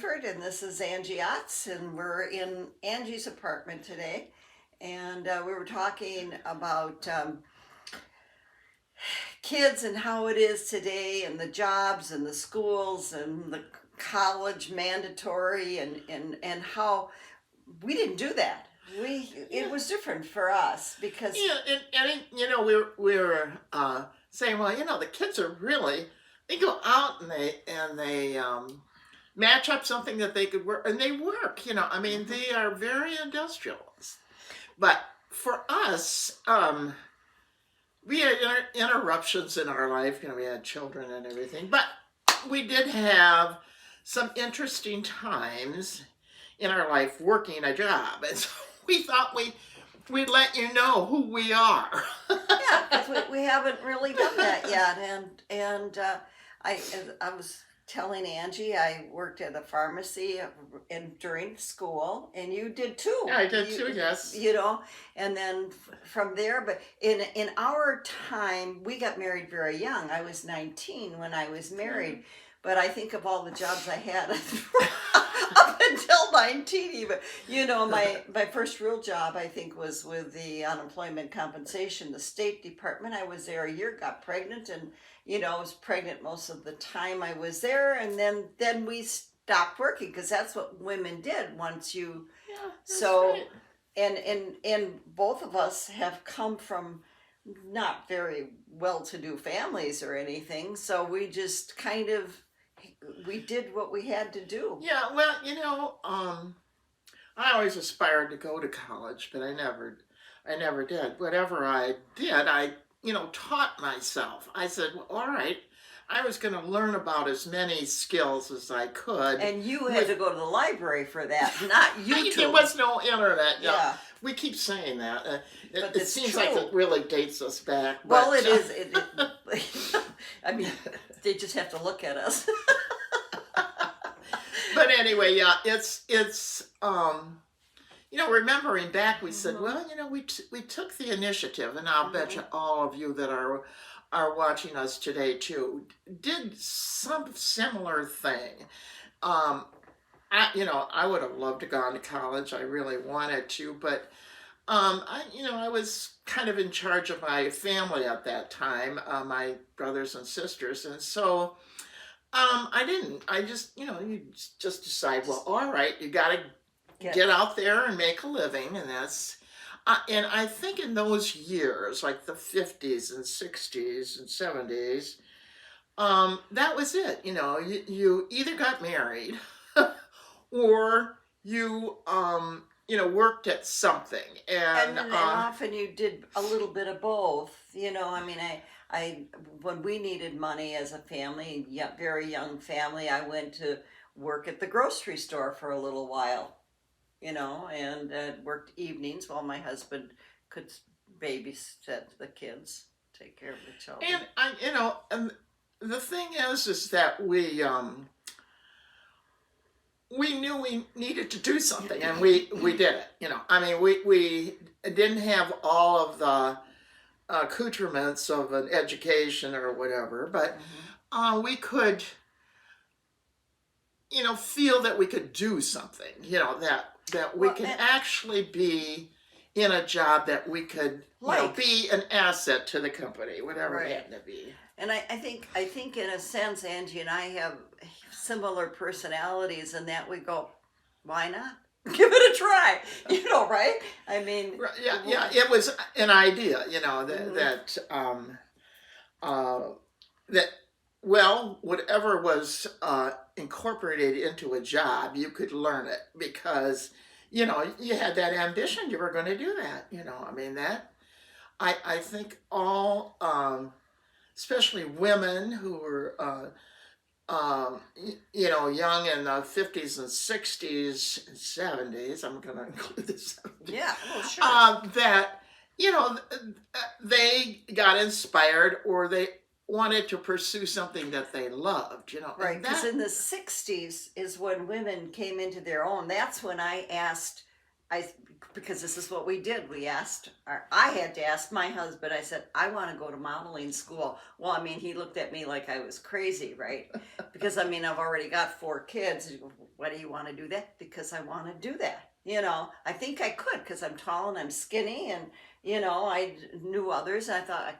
Langford, and this is Angie Otts, and we're in Angie's apartment today. And we were talking about kids and how it is today, and the jobs and the schools and the college mandatory, and how we didn't do that. It was different for us because we were saying, well, the kids are really, they go out and they match up something that they could work, and they work. They are very industrious. But for us, we had interruptions in our life. We had children and everything, but we did have some interesting times in our life working a job, and so we thought we'd let you know who we are. Yeah, because we haven't really done that yet, and I was telling Angie I worked at a pharmacy during school, and you did too. Yeah, I did too. Yes. And then from there, but in our time, we got married very young. I was 19 when I was married. Mm-hmm. But I think of all the jobs I had up until 19 even. My first real job, I think, was with the unemployment compensation, the State Department. I was there a year, got pregnant, and, I was pregnant most of the time I was there. And then we stopped working because that's what women did once you... Yeah, so, right. And both of us have come from not very well-to-do families or anything. So we just kind of... we did what we had to do. Yeah, well, I always aspired to go to college, but I never did. Whatever I did, I taught myself. I said, well, all right, I was going to learn about as many skills as I could. And you had to go to the library for that, not YouTube. There was no internet. Yeah. We keep saying that. It seems true. Like it really dates us back. Well, it is. I mean, they just have to look at us. But anyway, yeah, it's remembering back, we said, well, we took the initiative, and I'll bet you all of you that are watching us today too did some similar thing. I would have loved to go on to college. I really wanted to, but I was kind of in charge of my family at that time, my brothers and sisters, and so I didn't. I just, you just decide, well, all right, you got to get out there and make a living, and that's, and I think in those years, like the 50s and 60s and 70s, that was it. You either got married or you, worked at something. And often you did a little bit of both. I when we needed money as a family, very young family, I went to work at the grocery store for a little while, and worked evenings while my husband could babysit the kids, take care of the children. And and the thing is that we knew we needed to do something, and we did it. We didn't have all of the accoutrements of an education or whatever, but we could, feel that we could do something, that we could actually be in a job that we could be an asset to the company, whatever it happened to be. And I think in a sense, Angie and I have similar personalities in that we go, why not? Give it a try, right? I mean, yeah. It was an idea, whatever was incorporated into a job, you could learn it because, you had that ambition. You were going to do that. I think all, especially women who were, young in the 50s and 60s and 70s, I'm going to include the 70s. Yeah, well, sure. That, they got inspired or they wanted to pursue something that they loved, Right, because in the 60s is when women came into their own. That's when I asked, because this is what we did. I had to ask my husband. I said, I want to go to modeling school. Well, he looked at me like I was crazy, right? Because, I've already got 4 kids. why do you want to do that? Because I want to do that. I think I could because I'm tall and I'm skinny, and I knew others, and I thought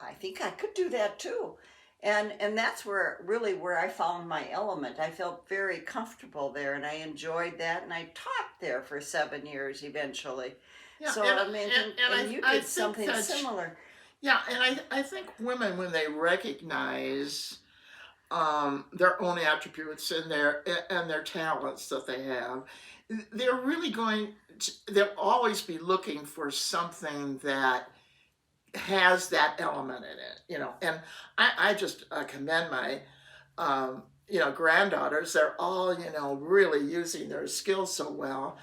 I think I could do that too. And that's where I found my element. I felt very comfortable there, and I enjoyed that, and I taught there for 7 years eventually. Yeah, So and, I mean, and you I did think something that similar. yeah, and I think women, when they recognize their own attributes and their talents that they have, they're really they'll always be looking for something that has that element in it, And I just commend my granddaughters. They're all really using their skills so well,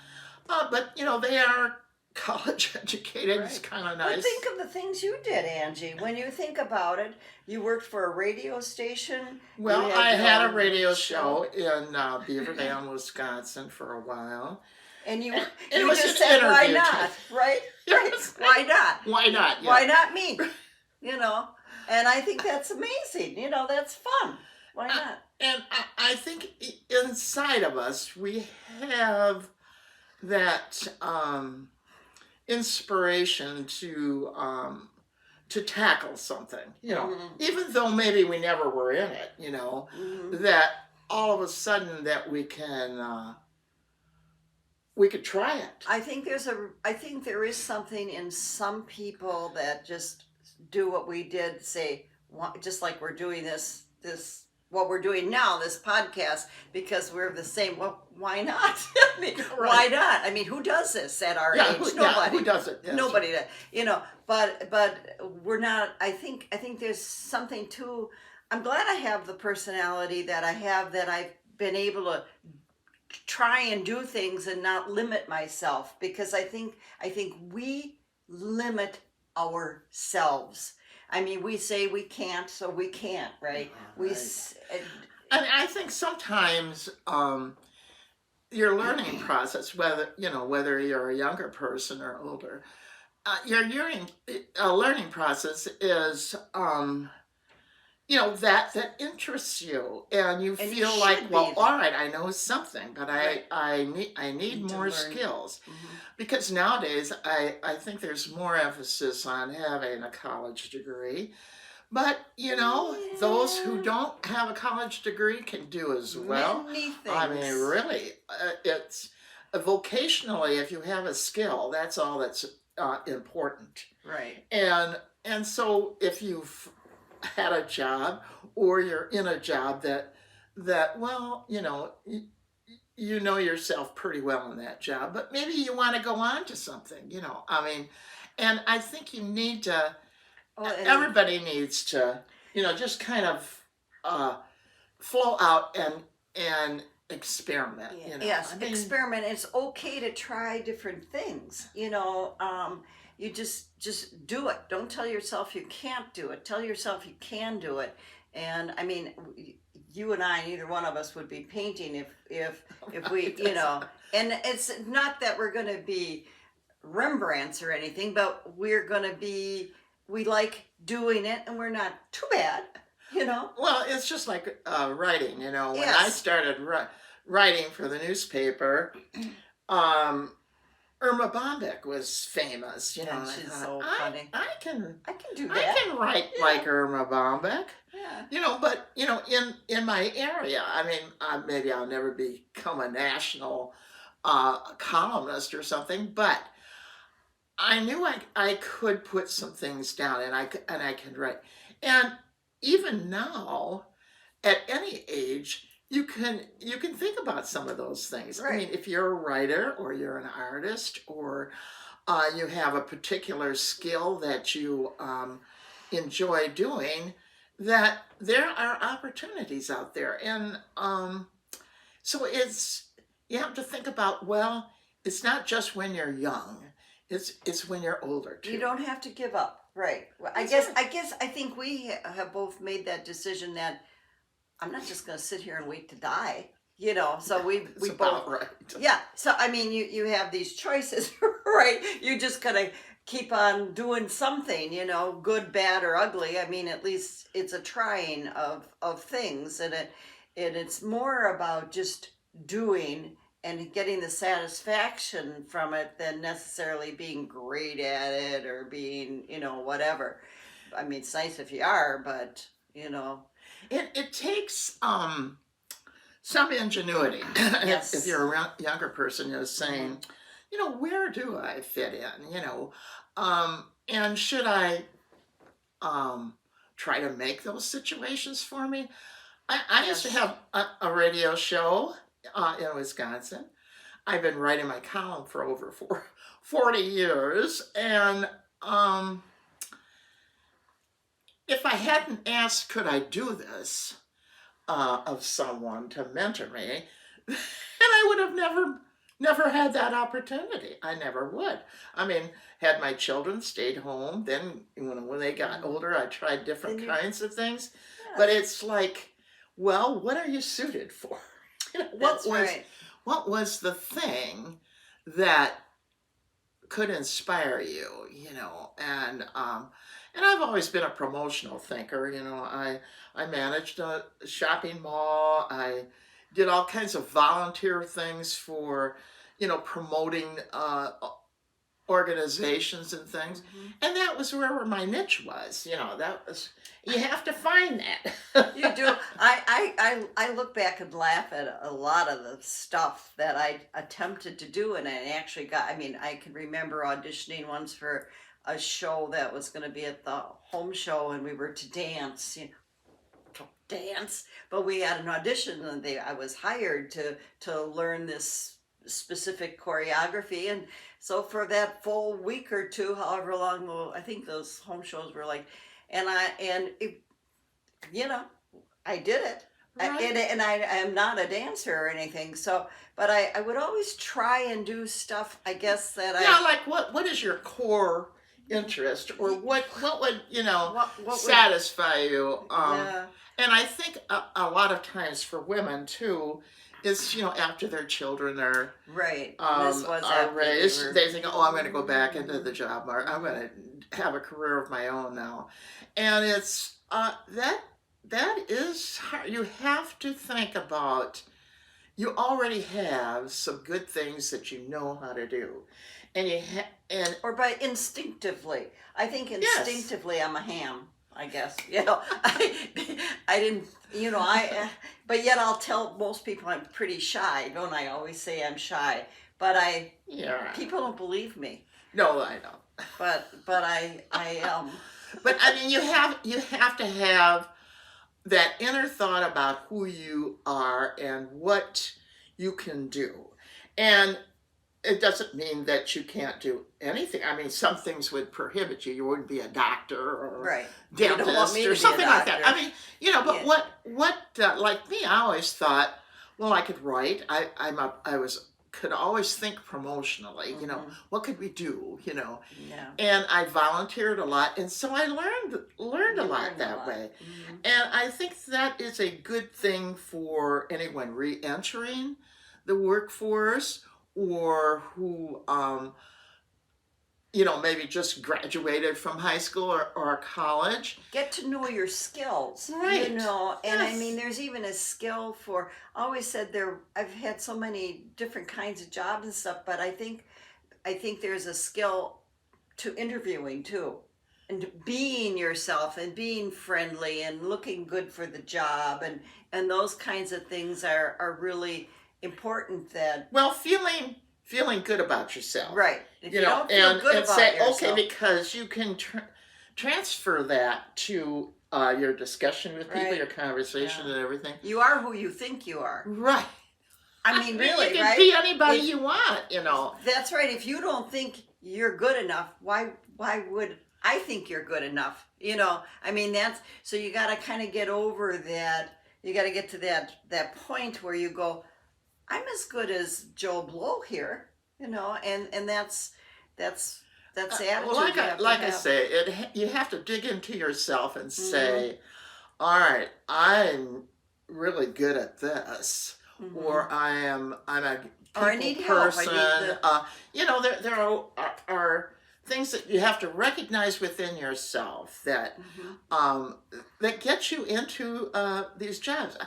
but they are college educated. It's Right. kind of But nice. think of the things you did, Angie. When you think about it, you worked for a radio station. You Well, had I your had a own radio show, show in Beaver Dam, Wisconsin for a while. and you And it you was just an said, "Why interview not?" type. Right? Right? Yes. Why not? Why not? Why Yeah. not me? You know. And I think that's amazing. That's fun. Why I, not? and I think inside of us, we have that inspiration to tackle something, Hmm. even though maybe we never were in it, Hmm. that all of a sudden that we could try it. I think there is something in some people that just do what we did, say, just like we're doing this what we're doing now, this podcast, because we're the same. Well, why not? I mean, why Right. not? I mean, who does this at our Yeah, age? who, Nobody. who does it? Yes. Nobody does. But we're not. I think there's something to. I'm glad I have the personality that I have, that I've been able to try and do things and not limit myself, because I think we limit ourselves. I mean, we say we can't, so we can't, right? We Right. s- And I think sometimes your learning process, whether you're a younger person or older, your learning process is that interests you, and you and you feel like, should well, be all right, I know something, but right. I need Need to more learn. skills, Mhm. because nowadays I think there's more emphasis on having a college degree, but those who Yeah, don't have a college degree can do as well. many I mean, things. really, it's vocationally, if you have a skill, that's all that's important. Right. And so if you've had a job, or you're in a job that well, you know yourself pretty well in that job, but maybe you want to go on to something, I mean, and I think you need to Oh, and everybody needs to, just kind of flow out and experiment, yes, I mean, experiment. It's okay to try different things. You just do it. Don't tell yourself you can't do it. Tell yourself you can do it. And I mean, you and I, neither one of us would be painting if we, And it's not that we're going to be Rembrandts or anything, but we like doing it, and we're not too bad. Well, it's just like writing. When I Yes. started writing for the newspaper, um, Irma Bombeck was famous. And And I she's thought, so funny. I can I can do I that. can write Yeah. like Irma Bombeck. Yeah. But in my area, I mean, maybe I'll never become a national columnist or something, but I knew I could put some things down, and I can write. And even now, at any age, you can think about some of those things. I mean, Right. if you're a writer, or you're an artist, or you have a particular skill that you enjoy doing, that there are opportunities out there, and so you have to think about, well, it's not just when you're young. It's when you're older You too. don't have to give up. Right. Well, That's right. I think we have both made that decision that I'm not just going to sit here and wait to die. So we It's we about both. right. Yeah. So I mean, you have these choices, right? You just gotta keep on doing something, good, bad, or ugly. I mean, at least it's a trying of things, and it's more about just doing and getting the satisfaction from it than necessarily being great at it or being, whatever. I mean, it's nice if you are, but, It takes some ingenuity. If yes. you're a younger person, Hmm. saying, where do I fit in? And should I um, try to make those situations for me? I used to Yes. have a radio show in Wisconsin. I've been writing my column for over 40 years. And if I hadn't asked, could I do this, of someone to mentor me, and I would have never had that opportunity. I never would. I mean, had my children stayed home, then when they got Mhm. older, I tried Then different you, kinds of things. But yes, it's like, well, what are you suited for? that's right. What was the thing that could inspire you, and I've always been a promotional thinker. I managed a shopping mall. I did all kinds of volunteer things for, promoting organizations and things, Hmm. and that was where my niche was. That was, you have to find that. You do. I look back and laugh at a lot of the stuff that I attempted to do, and I actually got. I mean, I can remember auditioning once for a show that was going to be at the home show, and we were to dance. To dance, but we had an audition, and I was hired to learn this specific choreography, and so for that full week or two, however long, I think those home shows were like, and it, you know, I did it. Right. And I am not a dancer or anything. So, but I would always try and do stuff, I guess, that Yeah, like what is your core interest, or what would, what would, satisfy you? yeah, And I think a lot of times for women too, is, after their children right. And this was are after they raised, were, they think, oh, I'm going to go back into the job market. I'm going to have a career of my own now, and it's that is hard. You have to think about, you already have some good things that you know how to do, and and or by instinctively. I think yes, instinctively I'm a ham, I guess. I didn't, but yet I'll tell most people I'm pretty shy, don't I? Always say I'm shy, but yeah, people don't believe me. no, I know. But I But I mean, you have to have that inner thought about who you are and what you can do. And it doesn't mean that you can't do anything. I mean, some things would prohibit you. You wouldn't be a doctor or right. You don't want dentist me to or be a something like that. doctor. I mean, but Yeah. like me, I always thought, well, I could write. I was could always think promotionally. Hmm. What could we do? Yeah. And I volunteered a lot, and so I learned a You lot learn a that lot. way. Hmm. And I think that is a good thing for anyone re-entering the workforce, or who maybe just graduated from high school or college. Get to know your skills, Right. and I mean, Yes. there's even a skill for. I always said there. I've had so many different kinds of jobs and stuff, but I think there's a skill to interviewing too, and to being yourself and being friendly and looking good for the job, and those kinds of things are really important. That Well, feeling good about yourself. right. If you don't feel and good and about say, okay, yourself, because you can transfer that to your discussion with people, right? your conversation, Yeah. and everything. You are who you think you are. Right. I I mean, mean, you really, can right? be anybody If you want. that's right, if you don't think you're good enough, why would I think you're good enough? I mean, that's so you got to kind of get over that. You got to get to that point where you go, I'm as good as Joe Blow here, and that's the Well, attitude you have to like I have. say, you have to dig into yourself and Mhm. say, all right, I'm really good at this, Mhm. or I'm a Or I people need help. I person. need the There are things that you have to recognize within yourself that um, that get you into these jobs.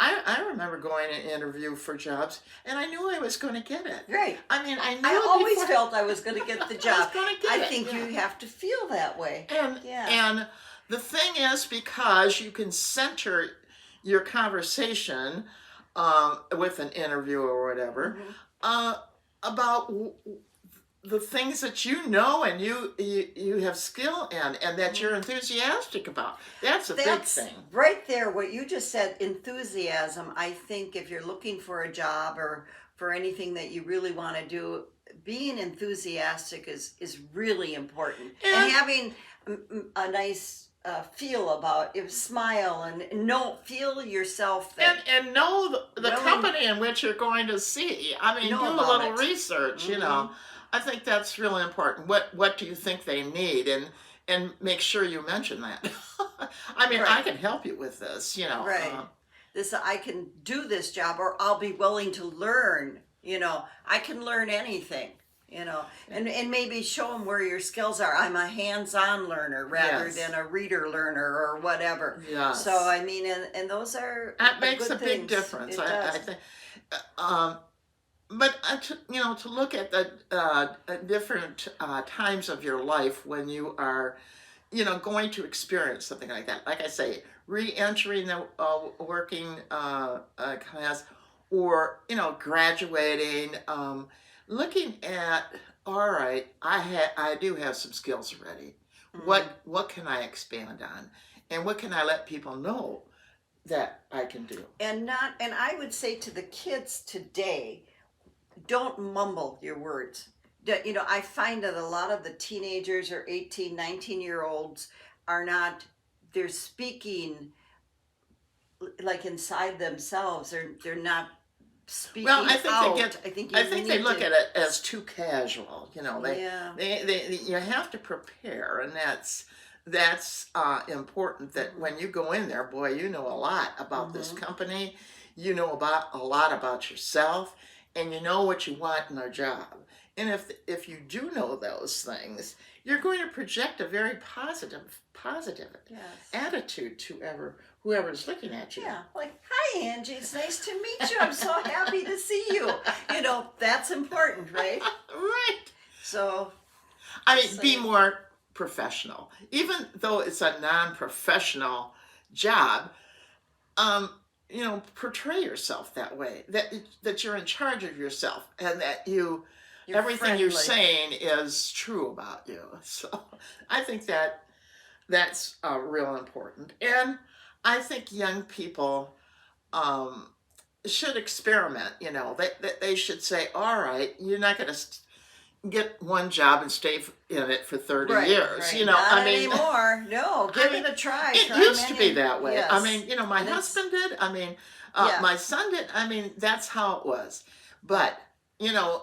I remember going to interview for jobs, and I knew I was going to get it. Right. I mean, I knew I it always before felt I was going to get the I was job. going to I get it. think you Yeah. have to feel that way. And Yeah. and the thing is, because you can center your conversation with an interview or whatever Mhm. uh, about the things that you know and you have skill in and that you're enthusiastic about. That's a big That's thing. right there. What you just said, enthusiasm. I think if you're looking for a job or for anything that you really want to do, being enthusiastic is really important. And And having a nice feel about it, smile and know, feel yourself that and know the willing company in which you're going to see. I mean, do know a about little it. research. You Hmm. know, I think that's really important. What do you think they need, and make sure you mention that. I mean, I Right. can help you with this. You know, Right. This I can do this job, or I'll be willing to learn. I can learn anything. And maybe show them where your skills are. I'm a hands-on learner rather yes, than a reader learner or whatever. So yes. I mean, and those are That makes a good big things. difference. It I does. think. Um, but to look at the different times of your life when you are going to experience something like that, like I say, re-entering the working class, or graduating, looking at, all right, I do have some skills already. Hmm. What can I expand on, and what can I let people know that I can do? And I would say to the kids today, don't mumble your words. I find that a lot of the teenagers or 18, 19-year olds are not, they're speaking like inside themselves. They're not Well, speaking out. I think I you think they need look to, at it as too casual. yeah. You have to prepare, and that's important. That when you go in there, boy, you know a lot about this Hmm. company. You know about a lot about yourself, and you know what you want in a job. And if you do know those things, you're going to project a very positive Yes. attitude to whoever's looking at you. Yeah, like, hi, Angie, it's nice to meet you. I'm so happy to see you. That's important, right? Right. So, I just mean, be saying. more professional. Even though it's a non-professional job, portray yourself that way. That you're in charge of yourself, and that You're everything you're friendly. saying is true about you. So I think that's real important. And I think young people um, should experiment. They should say, all right, you're not going to get one job and stay in it for 30 Right, years. right. Not I mean, anymore. No, I give mean, it a try. it Try used to be many. that way. I Yes. mean, my And it's, husband did. I mean, yeah. my son did. I mean, that's how it was. But, you know,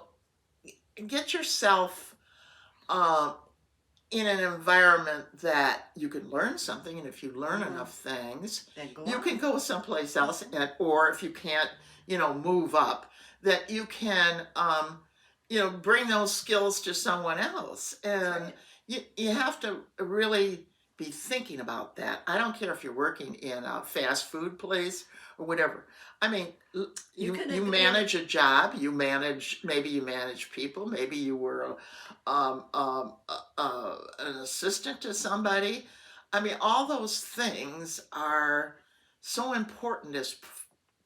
get yourself um, in an environment that you can learn something. And if you learn Hmm. enough things, Then go you can on. go someplace else. Or if you can't, move up, that you can, bring those skills to someone else. That's And right. you have to really be thinking about that. I don't care if you're working in a fast food place or whatever. I mean, You you can, you manage a job. Maybe you manage people. Maybe you were an assistant to somebody. I mean, all those things are so important as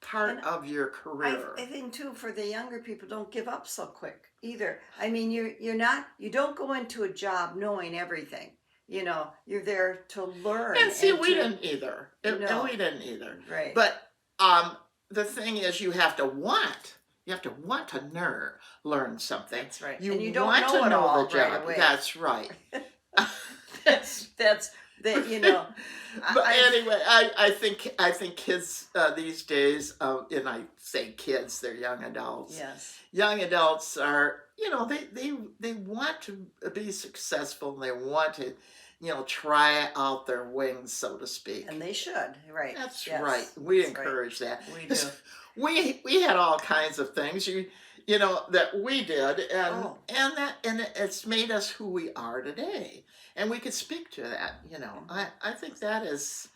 part and of your I career. think too, for the younger people, don't give up so quick either. I mean, you don't go into a job knowing everything. You're there to learn And see, and we to didn't either. And we know. didn't either. Right. But the thing is, you have to want. You have to want to learn something. That's right. You And you don't want know to it know the all right job. away. That's right. That's that. But I've anyway, I think kids these days, and I say kids, they're young adults. yes, Young adults are, they want to be successful. They want to, try out their wings, so to speak. and they should. Right. That's right. Yes, We that's right. encourage that. We do. We had all kinds of things. you know, that we did, Oh, and it's made us who we are today, and we could speak to that. You know, mhm. I think that is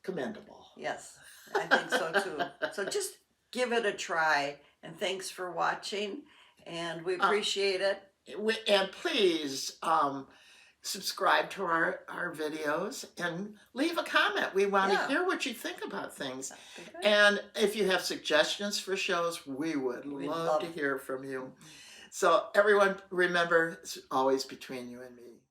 commendable. Yes, I think so too. So just give it a try, and thanks for watching, and we Uh, appreciate it. and please subscribe to our videos and leave a comment. We want to Yeah, hear what you think about things. that'd be good. And if you have suggestions for shows, we would We'd love to love. hear from you. Mhm. So everyone, remember, it's always between you and me.